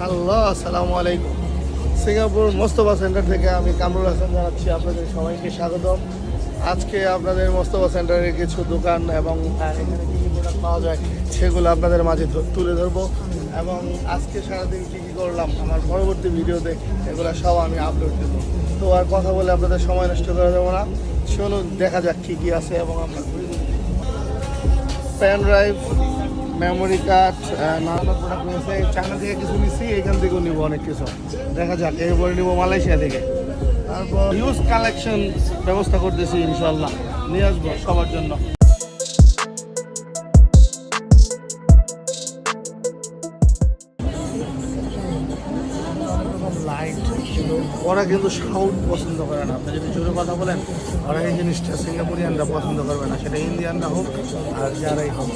Hello, আসসালামু আলাইকুম। Singapore Mostafa centre থেকে আমি কামরুল হাসান জানাচ্ছি আপনাদের সবাইকে স্বাগতম। আজকে আপনাদের মোস্তফা সেন্টারের কিছু দোকান এবং এখানে কী কী প্রোডাক্ট পাওয়া যায় সেগুলো আপনাদের মাঝে তুলে ধরবো, এবং আজকে সারাদিন কী কী করলাম আমার পরবর্তী ভিডিওতে এগুলো সব আমি আপলোড দেবো। তো আর কথা বলে আপনাদের সময় নষ্ট করা যাবো না, চলুন দেখা যাক কী কী আছে। এবং আমরা পেন ড্রাইভ, মেমোরি কার্ড, নানান প্রোডাক্ট রয়েছে। চায়না থেকে কিছু নিচ্ছি, এখান থেকেও নিব অনেক কিছু, দেখা যাক। এরপরে নিব মালয়েশিয়া থেকে। তারপর হিউজ কালেকশন ব্যবস্থা করতেছি, ইনশাল্লাহ নিয়ে আসবো সবার জন্য। লাইট, কিন্তু ওরা কিন্তু সাউন্ড পছন্দ করে না। আপনি যদি জোরে কথা বলেন, ওরা এই জিনিসটা সিঙ্গাপুরিয়ানরা পছন্দ করবে না, সেটা ইন্ডিয়ানরা হোক আর যারাই হোক।